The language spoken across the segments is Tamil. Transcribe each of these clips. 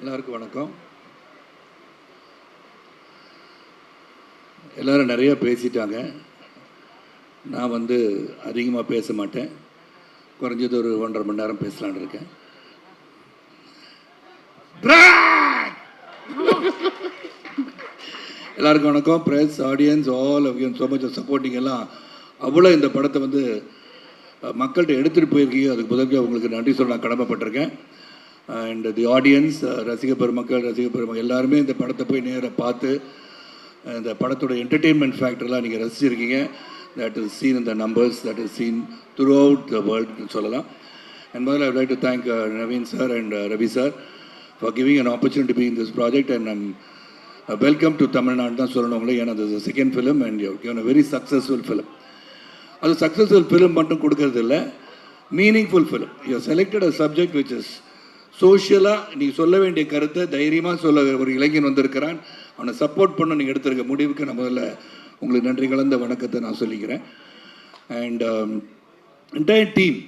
எல்லாருக்கும் வணக்கம். எல்லோரும் நிறையா பேசிட்டாங்க. நான் அதிகமாக பேச மாட்டேன். குறைஞ்சது ஒரு 1.5 மணி நேரம் பேசலான்னு இருக்கேன். எல்லாருக்கும் வணக்கம். Press, audience, all of you so much supporting. எல்லாம் அவ்வளோ இந்த படத்தை மக்கள்கிட்ட எடுத்துகிட்டு போயிருக்கீங்க. அதுக்கு முதல்ல உங்களுக்கு நன்றி சொல்ல நான் கடமைப்பட்டிருக்கேன். அண்ட் தி ஆடியன்ஸ், ரசிக பெருமக்கள் எல்லாருமே இந்த படத்தை போய் நேராக பார்த்து இந்த படத்தோட என்டர்டெயின்மெண்ட் ஃபேக்டர்லாம் நீங்கள் ரசிச்சிருக்கீங்க. That is seen in the numbers, that is seen throughout the வேர்ல்டுன்னு சொல்லலாம். அண்ட் முதல்ல I like to thank Naveen sir and Ravi sir for giving an opportunity be in this project. And I'm welcome to Tamil Nadu தான் சொல்லணும் உங்களுக்கு. ஏன்னா அது second film and you given a very successful film. அது சக்ஸஸ்ஃபுல் ஃபிலிம் மட்டும் கொடுக்கறது இல்லை, meaningful film. You selected a subject which is சோஷியலாக நீங்கள் சொல்ல வேண்டிய கருத்தை தைரியமாக சொல்ல ஒரு இளைஞன் வந்திருக்கிறான். அவனை சப்போர்ட் பண்ண நீங்கள் எடுத்திருக்க முடிவுக்கு நான் முதல்ல உங்களுக்கு நன்றி கலந்த வணக்கத்தை நான் சொல்லிக்கிறேன். அண்ட் என்டையர் டீம்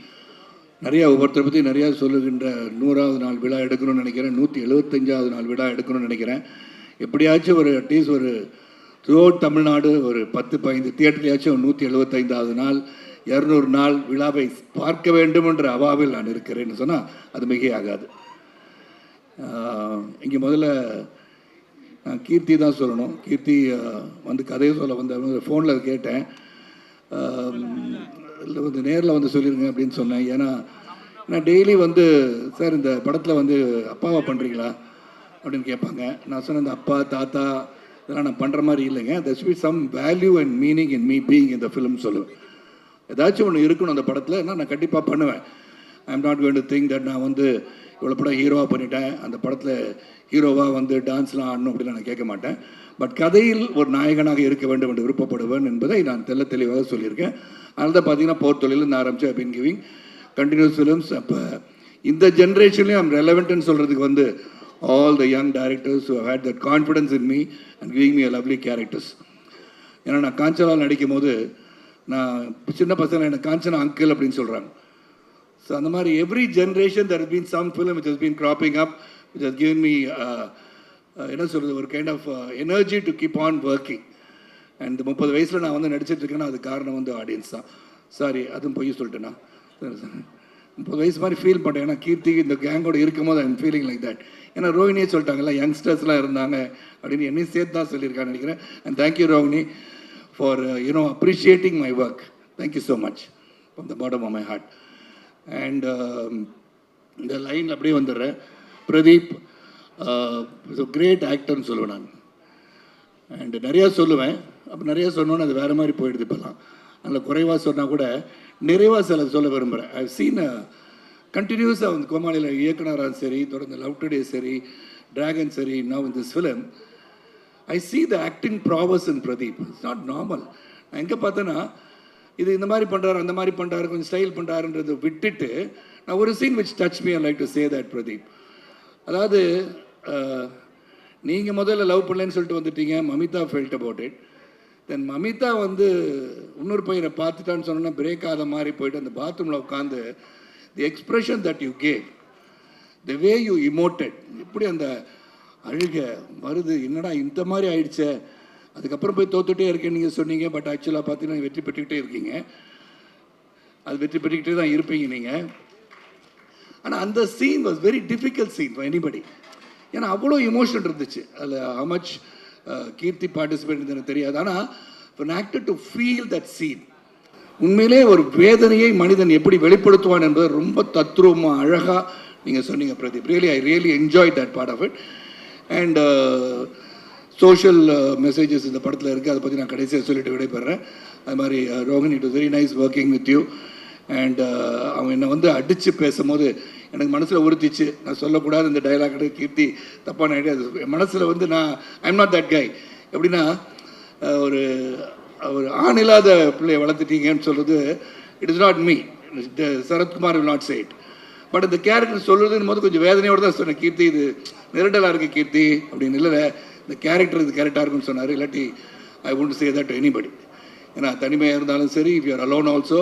நிறையா ஒவ்வொருத்தரை பற்றி நிறையா சொல்லுகின்ற 100வது நாள் விழா எடுக்கணும்னு நினைக்கிறேன். 175வது நாள் விழா எடுக்கணும்னு நினைக்கிறேன். எப்படியாச்சும் ஒரு அட்லீஸ்ட் ஒரு த்ரூ அவுட் தமிழ்நாடு ஒரு 10-15 தியேட்டர்லையாச்சும் 175வது நாள் 200 நாள் விழாவை பார்க்க வேண்டும் என்ற அவாவில் நான் இருக்கிறேன்னு சொன்னால் அது மிகையாகாது. இங்கே முதல்ல நான் கீர்த்தி தான் சொல்லணும். கீர்த்தி கதையை சொல்ல ஃபோனில் கேட்டேன். இல்லை நேரில் சொல்லிடுங்க அப்படின்னு சொன்னேன். ஏன்னா நான் டெய்லி சார் இந்த படத்தில் அப்பாவா பண்ணுறீங்களா அப்படின்னு கேட்பாங்க. நான் சொன்னேன் இந்த அப்பா தாத்தா இதெல்லாம் நான் பண்ணுற மாதிரி இல்லைங்க. there should be some value and meaning in me being in the film சொல்லுவேன். ஏதாச்சும் ஒன்று இருக்கணும் அந்த படத்தில். நான் கண்டிப்பாக பண்ணுவேன். I am not going to think that நான் இவ்வளோ படம் ஹீரோவாக பண்ணிட்டேன், அந்த படத்தில் ஹீரோவாக டான்ஸ்லாம் ஆடணும் அப்படின்னு நான் கேட்க மாட்டேன். பட் கதையில் ஒரு நாயகனாக இருக்க வேண்டும் என்று விருப்பப்படுவேன் என்பதை நான் தெளிவாக சொல்லியிருக்கேன். அதனால தான் பார்த்தீங்கன்னா போர் தொழில் ஆரம்பிச்சு I been giving continuous films. அப்போ இந்த ஜென்ரேஷன்லேயும் ஐம் ரெலவெண்ட்னு சொல்கிறதுக்கு all the young directors who have had that confidence in me and giving me a lovely characters. ஏன்னா நான் காஞ்சனாவில் நடிக்கும் போது நான் சின்ன பசங்க எனக்கு காஞ்சனா அங்கிள் அப்படின்னு சொல்கிறாங்க. ஸோ அந்த மாதிரி every generation there has been some film which has been cropping up which has given me என்ன சொல்கிறது ஒரு kind of energy to keep on working. And 30 வயசில் நான் நடிச்சிட்டு இருக்கேன்னா அது காரணம் ஆடியன்ஸ் தான். சாரி அதுவும் பொய் சொல்லிட்டேன்னா 30 வயசு மாதிரி ஃபீல் பண்ணுறேன். ஏன்னா கீர்த்தி இந்த கேங்கோட இருக்கும் போது ஐம் ஃபீலிங் லைக் தட். ஏன்னா ரோஹினியே சொல்லிட்டாங்கல்ல யங்ஸ்டர்ஸ்லாம் இருந்தாங்க அப்படின்னு என்னையும் சேர்த்து தான் சொல்லியிருக்கான்னு நினைக்கிறேன். And thank you Rohini for appreciating my work. Thank you so much from the bottom of my heart. And இந்த லைன் அப்படியே வந்துடுறேன். பிரதீப் கிரேட் ஆக்டர்னு சொல்லுவேன் நான். அண்டு நிறையா சொல்லுவேன். அப்போ நிறையா சொன்னோன்னு அது வேறு மாதிரி போயிடுது. இப்போல்லாம் அதில் குறைவாக சொன்னால் கூட நிறைவாக சொல்ல விரும்புகிறேன். ஐ சீன் கண்டினியூஸாக கோமாளியில் இயக்குனராக சரி, தொடர்ந்து லவ் டுடே சரி, டிராகன் சரி, now in this film I see the acting ப்ராவஸ் in Pradeep. It's not normal. நான் எங்கே பார்த்தேன்னா இது இந்த மாதிரி பண்ணுறாரு அந்த மாதிரி பண்ணுறாரு கொஞ்சம் ஸ்டைல் பண்ணுறாருன்றதை விட்டுட்டு நான் ஒரு scene which touch me I like to say that Pradeep. அதாவது நீங்கள் முதல்ல லவ் பண்ணலன்னு சொல்லிட்டு வந்துட்டீங்க. Mamitha felt about it. Then Mamitha இன்னொரு பையனை பார்த்துட்டான்னு சொன்னோன்னா பிரேக் ஆகாத மாதிரி போயிட்டு அந்த பாத்ரூமில் உட்காந்து the expression that you gave, the way you emoted, எப்படி அந்த அழுக வருது, என்னடா இந்த மாதிரி ஆயிடுச்சே. அதுக்கப்புறம் போய் தோத்துட்டே இருக்கேன்னு நீங்கள் சொன்னீங்க. பட் ஆக்சுவலாக பார்த்தீங்கன்னா வெற்றி பெற்றுக்கிட்டே இருக்கீங்க. அது வெற்றி பெற்றுக்கிட்டே தான் இருப்பீங்க நீங்கள். ஆனால் அந்த scene was very difficult scene for anybody. ஏன்னா அவ்வளோ இமோஷன் இருந்துச்சு அதில். ஹவ் மச் கீர்த்தி பார்ட்டிசிபேட் எனக்கு தெரியாது. ஆனால் for an actor to feel that scene, உண்மையிலே ஒரு வேதனையை மனிதன் எப்படி வெளிப்படுத்துவான் என்பது ரொம்ப தத்ரூபமாக அழகாக நீங்கள் சொன்னீங்க Pradeep. I really enjoy that part of it. And social messages இந்த படத்தில் இருக்குது. அதை பற்றி நான் கடைசியாக சொல்லிட்டு விடைபெறேன். அது மாதிரி Rohini, it was very nice working with you. And அவன் என்னை அடித்து பேசும்போது எனக்கு மனசில் உறுத்திச்சு. நான் சொல்லக்கூடாது இந்த டைலாக், கீர்த்தி தப்பான ஐடியா. அது மனசில் நான் ஐம் நாட் தட் கை. எப்படின்னா ஒரு ஆண் இல்லாத பிள்ளையை வளர்த்துட்டீங்கன்னு சொல்கிறது it is not me. Sarathkumar will not say it. But இந்த கேரக்டர் சொல்கிறதுன்னு போது கொஞ்சம் வேதனையோடு தான் சொன்னேன். கீர்த்தி இது நெருடலாக இருக்குது கீர்த்தி அப்படின்னு. இல்லை இந்த கேரக்டர் இது கரெக்டாக இருக்குன்னு சொன்னார். இல்லாட்டி ஐ won't say that to anybody. ஏன்னா தனிமையாக இருந்தாலும் சரி, if you are alone also,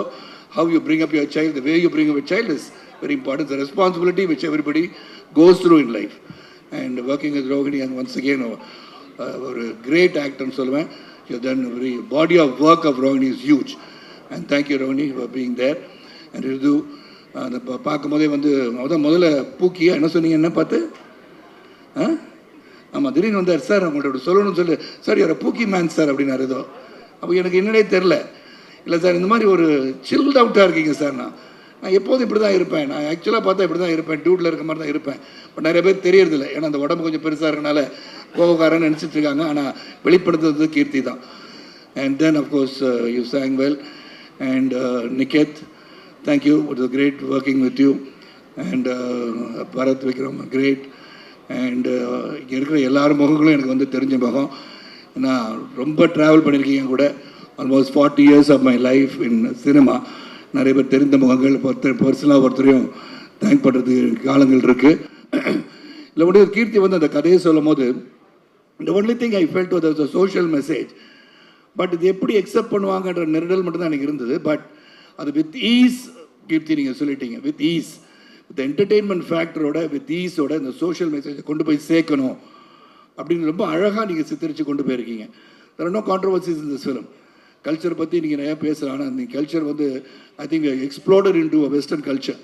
how you bring up your child, the way you bring up your child is very important. It's a responsibility which everybody goes through in life. and working with Rohini, and once again ஒரு great actorன்னு சொல்லுவேன். You have done a very body of work of Rohini is huge, and thank you Rohini for being there. And Ritu அந்த பார்க்கும்போதே வந்து முதல்ல பூக்கியா என்ன சொன்னீங்க, என்ன பார்த்து ஆமாம் திடீர்னு வந்தார் சார் அவங்கள்ட்ட சொல்லணும்னு சொல்லி, சார் யார பூக்கி மேன் சார் அப்படின்னாரு. ஏதோ அப்போ எனக்கு என்னடே தெரில. இல்லை சார் இந்த மாதிரி ஒரு சில்ட் அவுட்டாக இருக்கீங்க சார். நான் எப்போதும் இப்படி தான் இருப்பேன், நான் ஆக்சுவலாக பார்த்தா இப்படி தான் இருப்பேன், டியூட்டில் இருக்க மாதிரி தான் இருப்பேன். பட் நிறைய பேர் தெரியறதில்லை, ஏன்னா அந்த உடம்பு கொஞ்சம் பெருசாக இருக்கனால கோவக்காரன்னு நினச்சிட்டு இருக்காங்க. ஆனால் வெளிப்படுத்துறது கீர்த்தி தான். And then of course you sang well. And Niket, thank you, it was great working with you. And Bharat Vikram, great. And இங்கே இருக்கிற எல்லாரும் முகங்களும் எனக்கு வந்து தெரிஞ்ச முகம். நான் ரொம்ப ட்ராவல் பண்ணியிருக்கீங்க கூட, almost 40 years of my life in cinema. நிறைய பேர் தெரிந்த முகங்கள், பர்சனலாக ஒருத்தரையும் தேங்க் பண்ணுறதுக்கு காலங்கள் இருக்குது. இல்லை உடைய கீர்த்தி வந்து அந்த கதையை சொல்லும் போது the only thing I felt was a social message. But இது எப்படி அக்செப்ட் பண்ணுவாங்கன்ற நெருடல் மட்டும் தான் எனக்கு இருந்தது. பட் அது வித் ஈஸ் கீர்த்தி நீங்கள் சொல்லிட்டீங்க, வித் ஈஸ், வித் என்டர்டெயின்மெண்ட் ஃபேக்டரோட, வித் ஈஸோட இந்த சோஷியல் மெசேஜை கொண்டு போய் சேர்க்கணும் அப்படின்னு ரொம்ப அழகாக நீங்கள் சித்தரித்து கொண்டு போயிருக்கீங்க. there are no controversies in this film. Culture பற்றி நீங்கள் நிறையா பேசலாம், ஆனால் அந்த கல்ச்சர் வந்து I think explored into a western culture.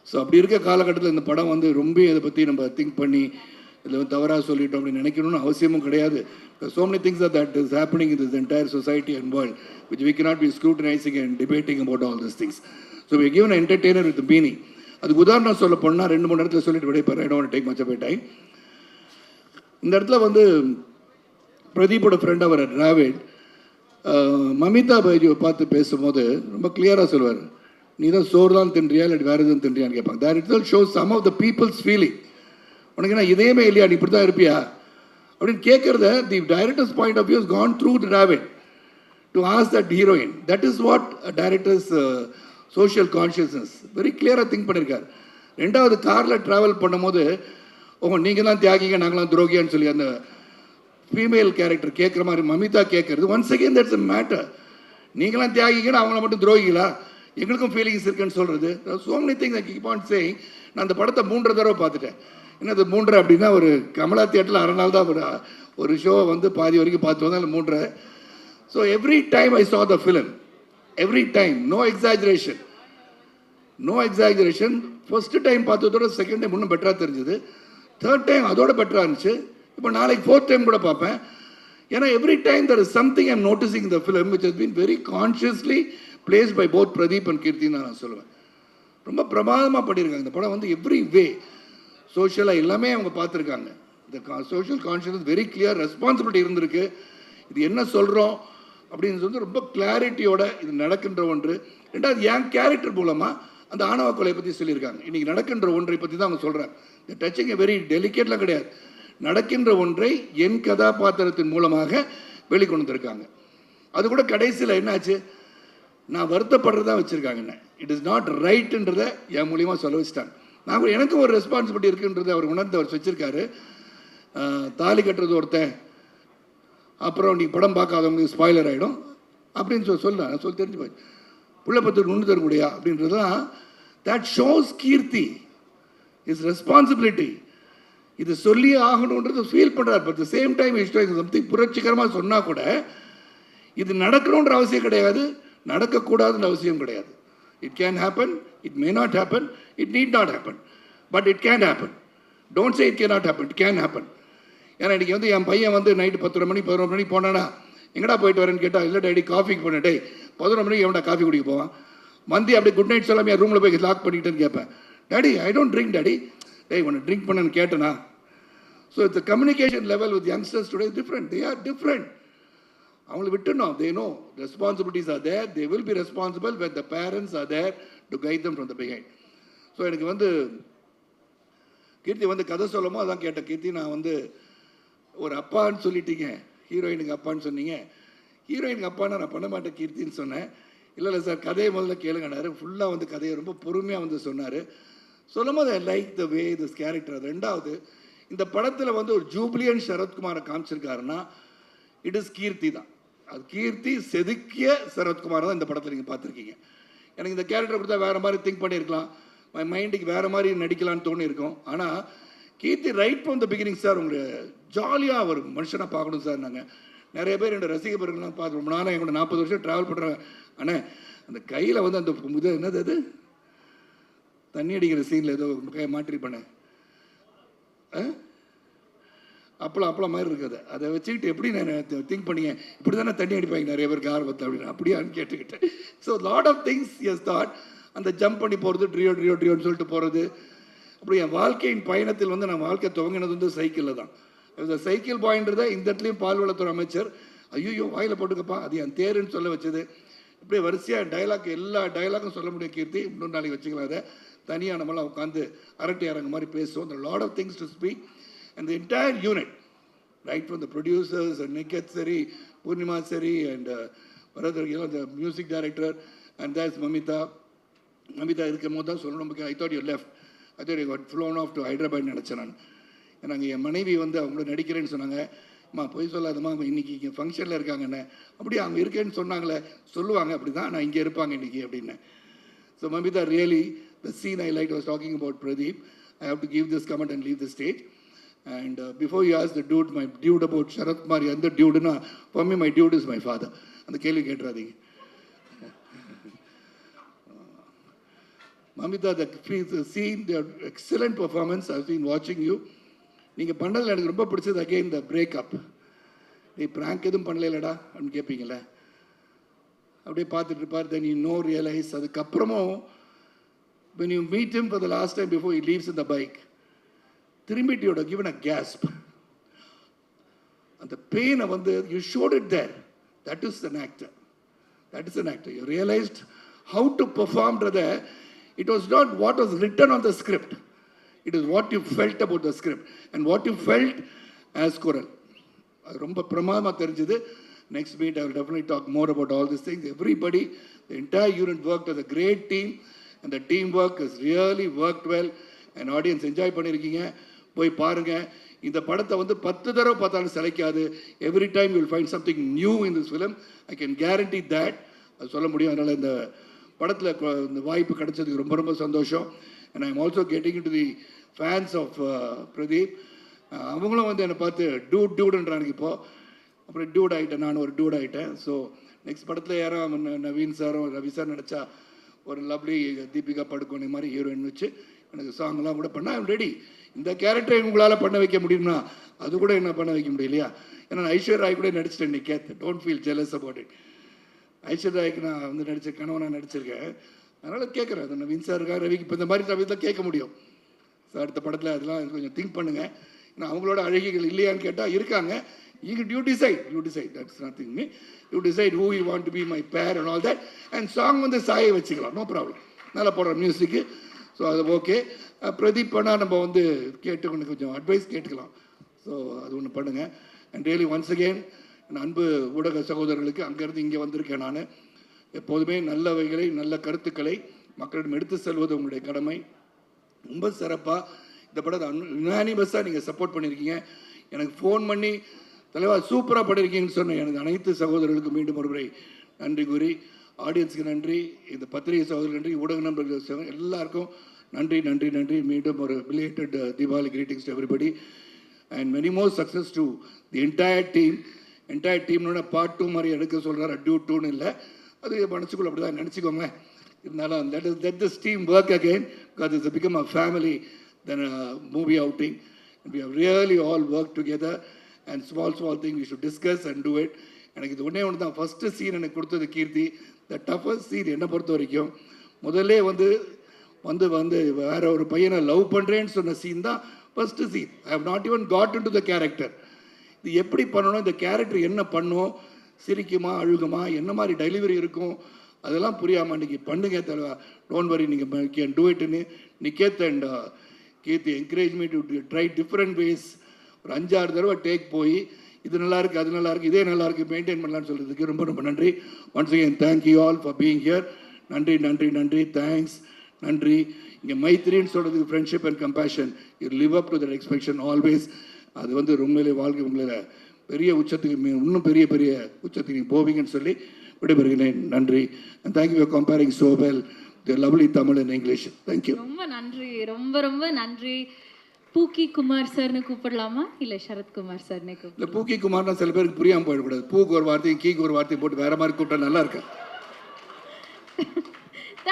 So அப்படி இருக்க காலகட்டத்தில் இந்த படம் வந்து ரொம்ப இதை பற்றி நம்ம திங்க் பண்ணி இதில் வந்து தவறாக சொல்லிட்டோம் அப்படின்னு நினைக்கணும்னு அவசியமும் கிடையாது. so many things that is happening in this entire society and world which we cannot be scrutinizing and debating about all these things. So we are given an entertainer with the meaning. அதுக்கு உதாரணம் சொல்ல போனால் 2-3 இடத்துல சொல்லிட்டு விடைபெறேன். I don't want to take much of your time. இந்த இடத்துல வந்து பிரதீப்போட ஃப்ரெண்ட் அவர் டிராவிட் மமிதா பைஜியை பார்த்து பேசும்போது ரொம்ப கிளியராக சொல்லுவார், நீ தான் சோறு தான் தின்றியா இல்லை வேறு எதுவும் தின்றியான்னு கேட்பாங்க. that itself shows some of the people's feeling. உனக்கு என்ன இதயமே இல்லையா, நீ இப்படி தான் இருப்பியா அப்படின்னு கேட்குறத the director's point of view has gone through the Dravid to ask that heroine. That is what a director's social consciousness very clear-ஆக திங்க் பண்ணியிருக்காரு. ரெண்டாவது காரில் ட்ராவல் பண்ணும்போது நீங்கள் தான் தியாகிங்க நாங்களாம் துரோகியான்னு சொல்லி அந்த ஃபீமேல் கேரக்டர் கேட்குற மாதிரி மமிதா கேட்குறது once again that's a matter. நீங்களாம் தியாகிங்கன்னா அவங்கள மட்டும் துரோகிங்களா, எங்களுக்கும் ஃபீலிங்ஸ் இருக்குன்னு சொல்கிறது. so many things I keep on saying. நான் அந்த படத்தை 3 தடவை பார்த்துட்டேன். என்னது 3 அப்படின்னா ஒரு கமலா தியேட்டரில் 6 நாள் தான் ஒரு ஷோவை வந்து பாதி வரைக்கும் பார்த்து வந்தால் 3. So every time I saw the film, every time, no exaggeration, no exaggeration. First time பார்த்ததோட செகண்ட் டைம் இன்னும் பெட்டராக தெரிஞ்சுது, தேர்ட் டைம் அதோட பெட்டராக இருந்துச்சு. இப்போ நாளைக்கு 4th டைம் கூட பார்ப்பேன். ஏன்னா every time there is something I'm noticing in the film which has been very consciously placed by both Pradeep and Kirti நான் சொல்லுவேன். ரொம்ப பிரமாதமாக பண்ணியிருக்காங்க இந்த படம். வந்து எவ்ரி வே சோஷியலாக எல்லாமே அவங்க பார்த்துருக்காங்க. இந்த social conscious very clear, responsibility இருந்திருக்கு. இது என்ன சொல்கிறோம் அப்படின்னு சொல்லி ரொம்ப கிளாரிட்டியோட இது நடக்கின்ற ஒன்று. ரெண்டாவது என் கேரக்டர் மூலமாக அந்த ஆணவ கொலையை பற்றி சொல்லியிருக்காங்க. இன்றைக்கி நடக்கின்ற ஒன்றை பற்றி தான் அவங்க சொல்கிறாங்க. இந்த டச்சிங் வெரி டெலிகேட்லாம் கிடையாது, நடக்கின்ற ஒன்றை என் கதாபாத்திரத்தின் மூலமாக வெளிக்கொண்டு வந்திருக்காங்க. அது கூட கடைசியில் என்னாச்சு, நான் வருத்தப்படுறதா வச்சுருக்காங்க. என்ன இட் இஸ் நாட் ரைட்டுன்றதை என் மூலியமாக சொல்ல வச்சுட்டாங்க. நான் கூட எனக்கும் ஒரு ரெஸ்பான்சிபிலிட்டி இருக்குன்றதை அவர் உணர்ந்து அவர் வச்சுருக்காரு. தாலி கட்டுறது ஒருத்தன், அப்புறம் நீ படம் பார்க்காதவங்களுக்கு ஸ்பாய்லர் ஆகிடும் அப்படின்னு சொல்லி தெரிஞ்சு போய் புள்ள பத்து நுண்ணு தரக்கூடியா அப்படின்றது தான் that shows Keerthi is responsibility. இது சொல்லி ஆகணுன்றது ஃபீல் பண்ணுறாரு. But the same time something புரட்சிகரமாக சொன்னால் கூட இது நடக்கணுன்ற அவசியம் கிடையாது, நடக்கக்கூடாதுன்ற அவசியம் கிடையாது. It can happen, it may not happen, it need not happen, but it can happen. Don't say it can not happen, it can happen. ஏன்னா இன்றைக்கி வந்து என் பையன் வந்து நைட்டு 10 மணி 11 மணிக்கு போனானா எங்கடா போயிட்டு வரேன்னு கேட்டால், இல்லை டேடி காஃபிக்கு போனேன். டே 11 மணிக்கு எவன்டா காஃபி குடிக்க போவான், மந்தி அப்படியே குட் நைட் சொல்லாமல் என் ரூமில் போய் லாக் பண்ணிக்கிட்டேன்னு கேட்பேன். Daddy I don't drink daddy. டேய் உன்னை ட்ரிங்க் பண்ணேன்னு கேட்டேனா. So it's communication level with youngsters today different, they are different. அவங்களை விட்டுணும், they no responsibilities are there, they will be responsible when the parents are there to guide them from the behind. So எனக்கு வந்து கீர்த்தி வந்து கதை சொல்லமோ அதான் கேட்டேன். கீர்த்தி நான் வந்து ஒரு அப்பான்னு சொல்லிட்டீங்க, ஹீரோயினுக்கு அப்பான்னு சொன்னீங்க, ஹீரோயினுக்கு அப்பான்னா நான் பண்ண மாட்டேன் கீர்த்தின்னு சொன்னேன். இல்லை சார் கதையை முதல்ல கேளுங்கனாரு. ஃபுல்லாக வந்து கதையை ரொம்ப பொறுமையாக வந்து சொன்னார். சொல்லும் போது I like the way this character. அது ரெண்டாவது, இந்த படத்தில் வந்து ஒரு ஜூப்ளியன் சரத்குமாரை காமிச்சிருக்காருன்னா இட் இஸ் கீர்த்தி தான். அது கீர்த்தி செதுக்கிய சரத்குமார் தான் இந்த படத்தில் நீங்கள் பார்த்துருக்கீங்க. எனக்கு இந்த கேரக்டர் கொடுத்தா வேறு மாதிரி திங்க் பண்ணியிருக்கலாம், மைண்டுக்கு வேறு மாதிரி நடிக்கலான்னு தோணி இருக்கும். ஆனால் Keerthi right from the beginning sir உங்களை ஜாலியாக ஒரு மனுஷனாக பார்க்கணும் சார். நாங்கள் நிறைய பேர் என்னோட ரசிகர்கள்லாம் பார்த்து ரொம்ப நாளாக எங்களோட 40 வருஷம் ட்ராவல் பண்ணுறாங்க. ஆனால் அந்த கையில் வந்து அந்த இது என்னது அது தண்ணி அடிக்கிற சீனில் ஏதோ மாட்டிருப்பேன் அப்பளம் மாதிரி இருக்குது. அதை வச்சுக்கிட்டு எப்படி நான் திங்க் பண்ணிங்க இப்படி தானே தண்ணி அடிப்பாங்க நிறைய பேருக்கு ஆர்வத்தை அப்படின்னு அப்படியான்னு கேட்டுக்கிட்டேன். So lot of things as thought. அந்த ஜம்ப் பண்ணி போகிறது ட்ரியோன்னு சொல்லிட்டு போகிறது. அப்படி என் வாழ்க்கையின் பயணத்தில் வந்து நான் வாழ்க்கை துவங்கினது வந்து சைக்கிளில் தான். இந்த சைக்கிள் பாயின்றதை இந்த இடத்துலையும் பால்வளத்துறை அமைச்சர் ஐயோ வாயில் போட்டுக்கப்பா அது என் தேருன்னு சொல்ல வச்சது. இப்படியே வரிசையாக டைலாக் எல்லா டைலாக்கும் சொல்ல முடியும் கீர்த்தி. இன்னொரு நாளைக்கு வச்சுக்கலாம். அதை தனியாக நம்மளாம் உட்காந்து அரட்டை அரங்க மாதிரி பேசுவோம். the lot of things to speak and the entire unit right from the producers and Niket Seri, Purnima Seri and brother the music director and there's Mamita இருக்கும் போது தான் சொல்லணும். I thought you left. I thought you got flown off to Hyderabad நினச்சேன் நான். நாங்கள் என் மனைவி வந்து அவங்கள நடிக்கிறேன்னு சொன்னாங்க. அம்மா போய் சொல்லாதம்மா இன்றைக்கி இங்கே ஃபங்க்ஷனில் இருக்காங்கண்ணே. அப்படியே அவங்க இருக்கேன்னு சொன்னாங்களே சொல்லுவாங்க அப்படி தான் நான் இங்கே இருப்பாங்க இன்றைக்கி அப்படின்னு. So Mamita really the scene I liked was talking about Pradeep. I have to give this comment and leave the stage. And before you ask the dude, my dude about Sharath Kumar, and the dude, na, for me, my dude is my father. And the kelly get ready. Mamita, the scene, the excellent performance. I've been watching you. நீங்கள் பண்ணதில் எனக்கு ரொம்ப பிடிச்சது அகெயின் த பிரேக்கப். நீ ப்ராங்க் எதுவும் பண்ணலடா அப்படின்னு கேட்பீங்களே. அப்படியே பார்த்துட்டு இருப்பார். தென் யூ நோ ரியலைஸ் அதுக்கப்புறமும் when you meet him for the last time before he leaves in the bike, திரும்பிட்டு you would have given a gasp. அந்த பெயினை வந்து you showed it there. That is an actor. That is an actor. You realized how to perform rather. It was not what was written on the script. It is what you felt about the script and what you felt as Kural. அது ரொம்ப பிரமாதமாக தெரிஞ்சது. Next meet I will definitely talk more about all these things. Everybody, the entire unit worked as a great team. And the teamwork has really worked well. And audience enjoy பண்ணியிருக்கீங்க. போய் பாருங்கள். இந்த படத்தை வந்து 10 தடவை பார்த்தாலும் சிலைக்காது. Every time you will find something new in this film. I can guarantee that. அது சொல்ல முடியும். அதனால் இந்த படத்தில் இந்த வாய்ப்பு கிடைச்சதுக்கு ரொம்ப ரொம்ப சந்தோஷம். And I am also getting into the fans of Pradeep. அவங்களும் வந்து என்னை பார்த்து டூடுன்றானுங்க இப்போது. அப்புறம் டூட் ஆகிட்டேன், நான் ஒரு டூட் ஆகிட்டேன். ஸோ நெக்ஸ்ட் படத்தில் யாரும் நவீன் சாரும் ரவி சார் நடித்தா ஒரு லவ்லி தீபிகா படுகோனே மாதிரி ஹீரோயின் வச்சு எனக்கு சாங்லாம் கூட பண்ணால் ஐம் ரெடி. இந்த கேரக்டரை உங்களால் பண்ண வைக்க முடியும்னா அது கூட என்ன பண்ண வைக்க முடியும் இல்லையா? ஏன்னா நான் ஐஸ்வர்யா ராய் கூட நடிச்சிட்டேன். Niketh, don't feel jealous about it. Aishwarya ராய்க்கு நான் வந்து நடித்த கணவனாக நடிச்சிருக்கேன். அதனால் கேட்குறேன். அது நவீன் சார் இருக்கா, ரவிக்கு இப்போ இந்த மாதிரி ரவிதான் கேட்க முடியும். ஸோ அடுத்த படத்தில் அதெல்லாம் கொஞ்சம் திங்க் பண்ணுங்கள். ஏன்னா அவங்களோட அழகிகள் இல்லையான்னு கேட்டால் இருக்காங்க. You decide. That's nothing me. You decide who you want to be my pair and all that. And song வந்து சாயை வச்சுக்கலாம், நோ ப்ராப்ளம். நல்லா போடுற மியூசிக்கு. ஸோ அது ஓகே. பிரதீப் பண்ணால் நம்ம வந்து கேட்டு கொஞ்சம் அட்வைஸ் கேட்டுக்கலாம். ஸோ அது ஒன்று பண்ணுங்கள். அண்ட் ரியலி ஒன்ஸ் அகெயின் என் அன்பு ஊடக சகோதரர்களுக்கு அங்கேருந்து இங்கே வந்திருக்கேன். நான் எப்போதுமே நல்லவைகளை நல்ல கருத்துக்களை மக்களிடம் எடுத்து செல்வது உங்களுடைய கடமை. ரொம்ப சிறப்பாக இந்த படத்தை யுனானிமஸாக நீங்கள் சப்போர்ட் பண்ணியிருக்கீங்க. எனக்கு ஃபோன் பண்ணி தலைவா சூப்பராக பண்ணியிருக்கீங்கன்னு சொன்னேன். எனக்கு அனைத்து சகோதரர்களுக்கும் மீண்டும் ஒரு முறை நன்றி கூறி, ஆடியன்ஸுக்கு நன்றி, இந்த பத்திரிகை சகோதரர்கள் நன்றி, ஊடக நண்பர்கள் எல்லாருக்கும் நன்றி நன்றி நன்றி. மீண்டும் ஒரு belated Deepavali greetings to everybody and many more success to the entire team. Entire டீம்னோட பார்ட் 2 மாதிரி எடுக்க சொல்கிறார். டியூட் 2ன்னு இல்லை, அது மனசுக்குள்ள அப்படி தான் நினச்சிக்கோங்களேன். இருந்தாலும் let this team work again because it's become a family than a movie outing. And we have really all worked together and small thing we should discuss and do it. எனக்கு இது ஒன்றே ஒன்று தான். ஃபஸ்ட்டு சீன் எனக்கு கொடுத்தது கீர்த்தி. த டஃபஸ்ட் சீன் என்னை பொறுத்த வரைக்கும் முதல்ல வந்து வந்து வந்து வேற ஒரு பையனை லவ் பண்ணுறேன்னு சொன்ன சீன் தான் first scene. I have not even got into the character. இது எப்படி பண்ணணும், இந்த கேரக்டர் என்ன பண்ணும், சிரிக்குமா அழுகுமா, என்ன மாதிரி டெலிவரி இருக்கும், அதெல்லாம் புரியாமல் இன்றைக்கி பண்ணுங்க தலைவா, டோன்ட் வரி, நீங்கள் கேன் டூ இட்னு Niketh and Keerthi encourage me to try different ways. ஒரு 5-6 தடவை டேக் போய் இது நல்லாயிருக்கு, அது நல்லாயிருக்கு, இதே நல்லாயிருக்கு, மெயின்டைன் பண்ணலான்னு சொல்கிறதுக்கு ரொம்ப ரொம்ப நன்றி. Once again thank you all for being here. நன்றி நன்றி நன்றி, தேங்க்ஸ், நன்றி. இங்கே மைத்ரின்னு சொல்கிறதுக்கு friendship and compassion, you live up to that expectation always. அது வந்து உண்மையிலே வாழ்க்கை உங்களை பெரிய உச்சத்துக்கு இன்னும் பெரிய பெரிய உச்சத்துக்கு நீங்கள் போவீங்கன்னு சொல்லி விடைபெறுகிறேன். நன்றி. And thank you for comparing so well the lovely Tamil and English. Thank you. ரொம்ப நன்றி, ரொம்ப ரொம்ப நன்றி. பூக்கி குமார் சார்னு கூப்பிடலாமா இல்லை சரத்குமார் சார்னே கூப்பிடலாம்? இல்லை பூக்கி குமார்னா சில பேருக்கு புரியாமல் போயிடக்கூடாது. பூக்கு ஒரு வார்த்தையும் கீக்கு ஒரு வார்த்தையும் போட்டு வேற மாதிரி கூப்பிட்டா நல்லா இருக்கு.